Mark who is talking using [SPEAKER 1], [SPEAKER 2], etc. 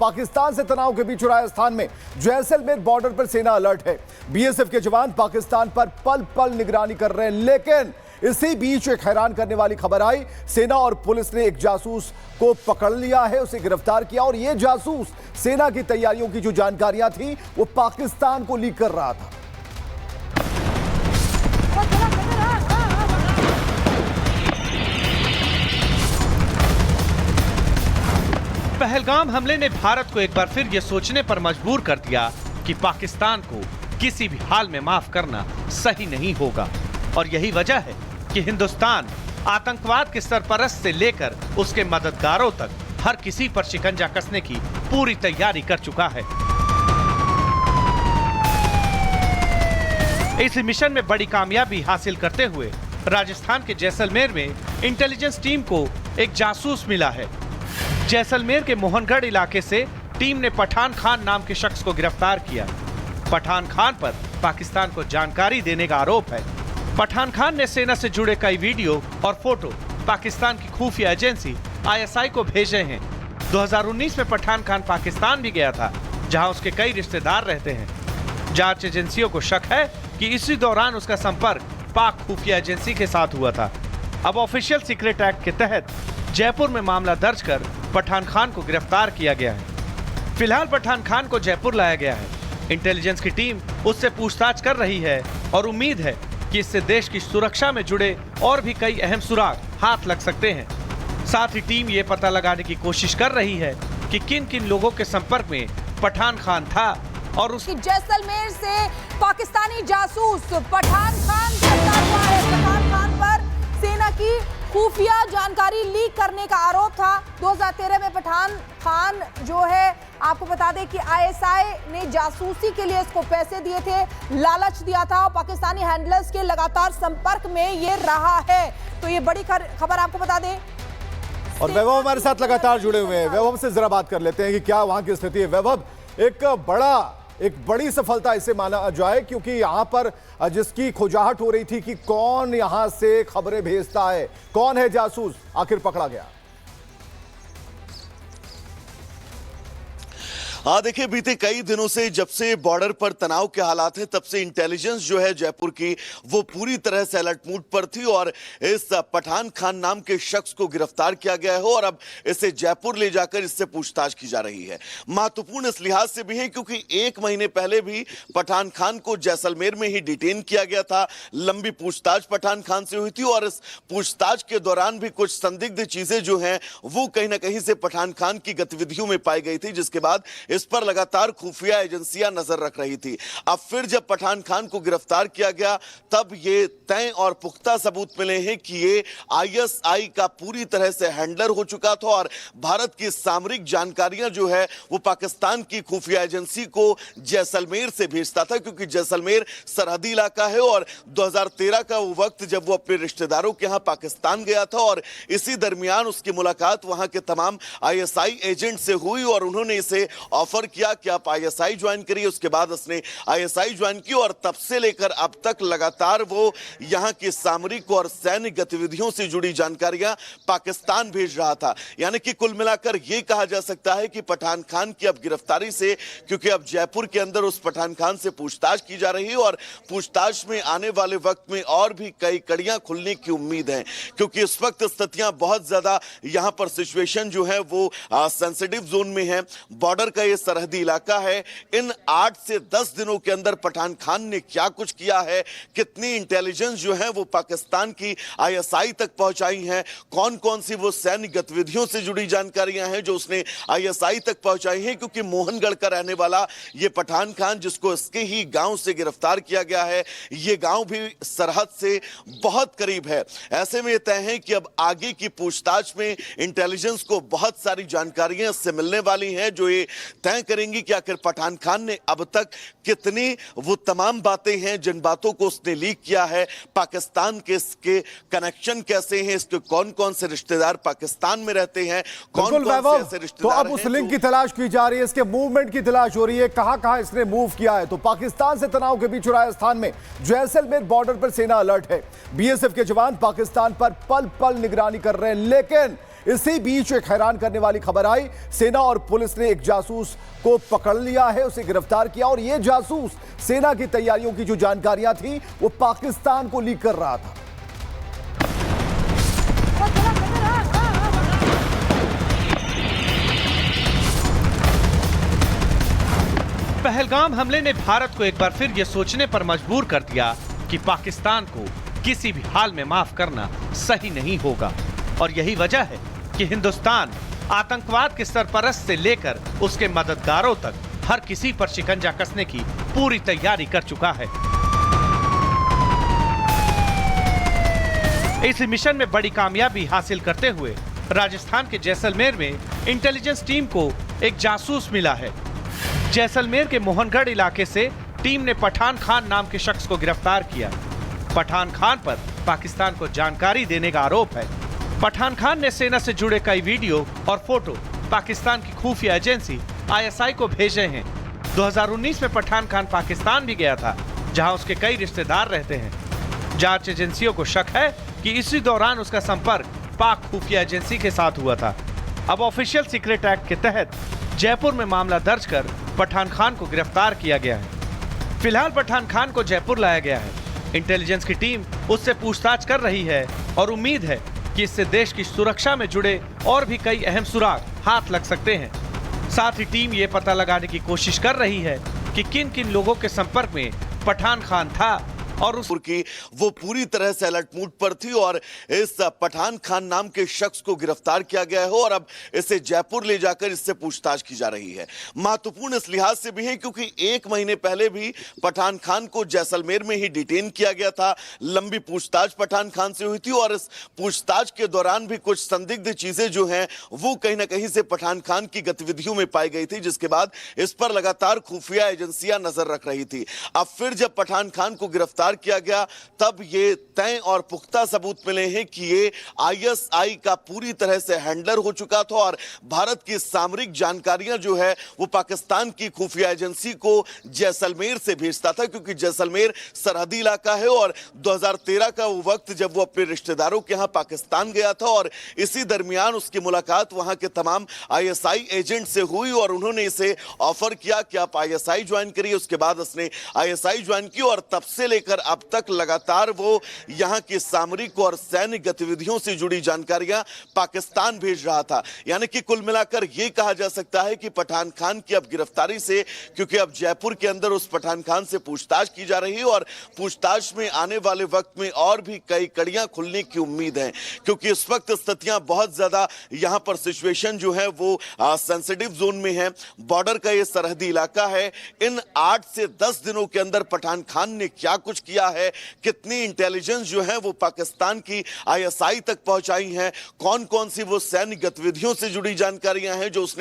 [SPEAKER 1] पाकिस्तान से तनाव के बीच राजस्थान में जैसलमेर बॉर्डर पर सेना अलर्ट है। बीएसएफ के जवान पाकिस्तान पर पल पल निगरानी कर रहे हैं, लेकिन इसी बीच एक हैरान करने वाली खबर आई। सेना और पुलिस ने एक जासूस को पकड़ लिया है, उसे गिरफ्तार किया और यह जासूस सेना की तैयारियों की जो जानकारियां थी वो पाकिस्तान को लीक कर रहा था।
[SPEAKER 2] पहलगाम हमले ने भारत को एक बार फिर यह सोचने पर मजबूर कर दिया कि पाकिस्तान को किसी भी हाल में माफ करना सही नहीं होगा। और यही वजह है कि हिंदुस्तान आतंकवाद के सरपरस्त से लेकर उसके मददगारों तक हर किसी पर शिकंजा कसने की पूरी तैयारी कर चुका है। इस मिशन में बड़ी कामयाबी हासिल करते हुए राजस्थान के जैसलमेर में इंटेलिजेंस टीम को एक जासूस मिला है। जैसलमेर के मोहनगढ़ इलाके से टीम ने पठान खान नाम के शख्स को गिरफ्तार किया। पठान खान पर पाकिस्तान को जानकारी देने का आरोप है। पठान खान ने सेना से जुड़े कई वीडियो और फोटो पाकिस्तान की खुफिया एजेंसी आईएसआई को भेजे हैं। 2019 में पठान खान पाकिस्तान भी गया था, जहां उसके कई रिश्तेदार रहते हैं। जांच एजेंसियों को शक है कि इसी दौरान उसका संपर्क पाक खुफिया एजेंसी के साथ हुआ था। अब ऑफिशियल सीक्रेट एक्ट के तहत जयपुर में मामला दर्ज कर पठान खान को गिरफ्तार किया गया है। फिलहाल पठान खान को जयपुर लाया गया है। इंटेलिजेंस की टीम उससे पूछताछ कर रही है और उम्मीद है कि इससे देश की सुरक्षा में जुड़े और भी कई अहम सुराग हाथ लग सकते हैं। साथ ही टीम ये पता लगाने की कोशिश कर रही है कि किन किन लोगों के संपर्क में पठान खान था और उसकी
[SPEAKER 3] जैसलमेर से पाकिस्तानी जासूस पठान खान गिरफ्तार हुआ है। पठान खान पर सेना की खुफिया जानकारी लीक करने का आरोप था। 2013 में पठान खान जो है, आपको बता दें कि आईएसआई ने जासूसी के लिए इसको पैसे दिए थे, लालच दिया था और पाकिस्तानी हैंडलर्स के लगातार संपर्क में ये रहा है। तो ये बड़ी खबर आपको बता दें।
[SPEAKER 1] और वैभव हमारे साथ लगातार जुड़े हुए हैं। वैभव से जरा बात कर लेते हैं कि क्या वहां की स्थिति है। वैभव, एक बड़ी सफलता इसे माना जाए, क्योंकि यहां पर जिसकी खोजाहट हो रही थी कि कौन यहां से खबरें भेजता है, कौन है जासूस, आखिर पकड़ा गया।
[SPEAKER 4] हाँ देखिए, बीते कई दिनों से जब से बॉर्डर पर तनाव के हालात हैं, तब से इंटेलिजेंस जो है जयपुर की वो पूरी तरह से अलर्ट मूड पर थी और इस पठान खान नाम के शख्स को गिरफ्तार किया गया है और अब इसे जयपुर ले जाकर इससे पूछताछ की जा रही है। महत्वपूर्ण इस लिहाज से भी है क्योंकि 1 महीने पहले भी पठान खान को जैसलमेर में ही डिटेन किया गया था। लंबी पूछताछ पठान खान से हुई थी और इस पूछताछ के दौरान भी कुछ संदिग्ध चीजें जो हैं वो कहीं ना कहीं से पठान खान की गतिविधियों में पाई गई थी, जिसके बाद इस पर लगातार खुफिया एजेंसियां नजर रख रही थी। अब फिर जब पठान खान को गिरफ्तार किया गया, तब ये तय और पुख्ता सबूत मिले हैं कि ये आईएसआई का पूरी तरह से हैंडलर हो चुका था और भारत की सामरिक जानकारियां जो है वो पाकिस्तान की खुफिया एजेंसी को जैसलमेर से भेजता था, क्योंकि जैसलमेर सरहदी इलाका है और 2013 का वो वक्त जब वो अपने रिश्तेदारों के यहां पाकिस्तान गया था और इसी दरमियान उसकी मुलाकात वहां के तमाम आईएसआई एजेंट से हुई और उन्होंने इसे ऑफर किया कि आप आईएसआई ज्वाइन करिए। उसके बाद उसने आईएसआई ज्वाइन की और तब से लेकर अब तक लगातार वो यहां की सामरिक और सैन्य गतिविधियों से जुड़ी जानकारियां पाकिस्तान भेज रहा था। यानी कि कुल मिलाकर यह कहा जा सकता है कि पठान खान की अब गिरफ्तारी से, क्योंकि अब जयपुर के अंदर उस पठान खान से पूछताछ की जा रही है और पूछताछ में आने वाले वक्त में और भी कई कड़ियां खुलने की उम्मीद है, क्योंकि इस वक्त स्थितियां बहुत ज्यादा यहां पर सिचुएशन जो है वो सेंसिटिव जोन में है। बॉर्डर का ये सरहदी इलाका है। इन 8 से 10 दिनों के अंदर पठान खान ने क्या कुछ किया है, कितनी इंटेलिजेंस जो है वो पाकिस्तान की आईएसआई तक पहुंचाई है, कौन कौन सी वो सैन्य गतिविधियों से जुड़ी जानकारियां हैं जो उसने आईएसआई तक पहुंचाई हैं, क्योंकि मोहनगढ़ का रहने वाला ये पठान खान, जिसको इसके ही गांव से गिरफ्तार किया गया है, ये गांव भी सरहद से बहुत करीब है। ऐसे में तय है कि अब आगे की पूछताछ में इंटेलिजेंस को बहुत सारी जानकारियां इससे मिलने वाली हैं जो ये तय करेंगी कि आखिर पठान खान ने अब तक कितनी वो तमाम बातें हैं जिन बातों को उसने लीक किया है, पाकिस्तान के इसके कनेक्शन कैसे हैं, इसके कौन कौन से रिश्तेदार पाकिस्तान में रहते हैं, कौन कौन से ऐसे रिश्तेदार
[SPEAKER 1] तो अब उस लिंक की तलाश की जा रही है, इसके मूवमेंट की तलाश हो रही है, कहां कहां इसने मूव किया है। तो पाकिस्तान से तनाव के बीच राजस्थान में जैसलमेर बॉर्डर पर सेना अलर्ट है। बीएसएफ के जवान पाकिस्तान पर पल पल निगरानी कर रहे हैं, लेकिन इसी बीच एक हैरान करने वाली खबर आई। सेना और पुलिस ने एक जासूस को पकड़ लिया है, उसे गिरफ्तार किया और यह जासूस सेना की तैयारियों की जो जानकारियां थी वो पाकिस्तान को लीक कर रहा था।
[SPEAKER 2] पहलगाम हमले ने भारत को एक बार फिर यह सोचने पर मजबूर कर दिया कि पाकिस्तान को किसी भी हाल में माफ करना सही नहीं होगा। और यही वजह है कि हिंदुस्तान आतंकवाद के सरपरस्त से लेकर उसके मददगारों तक हर किसी पर शिकंजा कसने की पूरी तैयारी कर चुका है। इस मिशन में बड़ी कामयाबी हासिल करते हुए राजस्थान के जैसलमेर में इंटेलिजेंस टीम को एक जासूस मिला है। जैसलमेर के मोहनगढ़ इलाके से टीम ने पठान खान नाम के शख्स को गिरफ्तार किया। पठान खान पर पाकिस्तान को जानकारी देने का आरोप है। पठान खान ने सेना से जुड़े कई वीडियो और फोटो पाकिस्तान की खुफिया एजेंसी ISI को भेजे हैं। 2019 में पठान खान पाकिस्तान भी गया था, जहां उसके कई रिश्तेदार रहते हैं। जांच एजेंसियों को शक है कि इसी दौरान उसका संपर्क पाक खुफिया एजेंसी के साथ हुआ था। अब ऑफिशियल सीक्रेट एक्ट के तहत जयपुर में मामला दर्ज कर पठान खान को गिरफ्तार किया गया है। फिलहाल पठान खान को जयपुर लाया गया है। इंटेलिजेंस की टीम उससे पूछताछ कर रही है और उम्मीद है कि इससे देश की सुरक्षा में जुड़े और भी कई अहम सुराग हाथ लग सकते हैं। साथ ही टीम ये पता लगाने की कोशिश कर रही है कि किन किन लोगों के संपर्क में पठान खान था और उस
[SPEAKER 4] की वो पूरी तरह से अलर्ट मूड पर थी और इस पठान खान नाम के शख्स को गिरफ्तार किया गया है और अब इसे जयपुर ले जाकर इससे पूछताछ की जा रही है। महत्वपूर्ण इस लिहाज से भी है क्योंकि 1 महीने पहले भी पठान खान को जैसलमेर में ही डिटेन किया गया था। लंबी पूछताछ पठान खान से हुई थी और इस पूछताछ के दौरान भी कुछ संदिग्ध चीजें जो हैं वो कहीं ना कहीं से पठान खान की गतिविधियों में पाई गई थी, जिसके बाद इस पर लगातार खुफिया एजेंसियां नजर रख रही थी। अब फिर जब पठान खान को गिरफ्तार किया गया तब ये तय और पुख्ता सबूत मिले हैं कि ये ISI का पूरी तरह से हैंडलर हो चुका था और भारत की सामरिक जानकारियां जो है वो पाकिस्तान की खुफिया एजेंसी को जैसलमेर से भेजता था, क्योंकि जैसलमेर सरहदी इलाका है और 2013 का वो वक्त जब वो अपने रिश्तेदारों के यहां पाकिस्तान गया था और इसी दरमियान उसकी मुलाकात वहां के तमाम ISI एजेंट से हुई और उन्होंने इसे ऑफर किया कि आप ISI ज्वाइन करिए। उसके बाद उसने ISI ज्वाइन की और तब से लेकर अब तक लगातार वो यहां की सामरिक और सैन्य गतिविधियों से जुड़ी जानकारियां पाकिस्तान भेज रहा था। यानी कि कुल मिलाकर यह कहा जा सकता है कि पठान खान की अब गिरफ्तारी से, क्योंकि अब जयपुर के अंदर उस पठान खान से पूछताछ की जा रही है और पूछताछ में आने वाले वक्त में और भी कई कड़ियां खुलने की उम्मीद है, क्योंकि इस वक्त स्थितियां बहुत ज्यादा यहां पर सिचुएशन जो है वो सेंसिटिव जोन में है। बॉर्डर का ये सरहदी इलाका है। इन 8 से 10 दिनों के अंदर पठान खान ने क्या कुछ किया है, कितनी इंटेलिजेंस जो है वो पाकिस्तान की ISI तक पहुंचाई है, कौन कौन सी वो सैन्य गतिविधियों से जुड़ी जानकारियां हैं जो उसने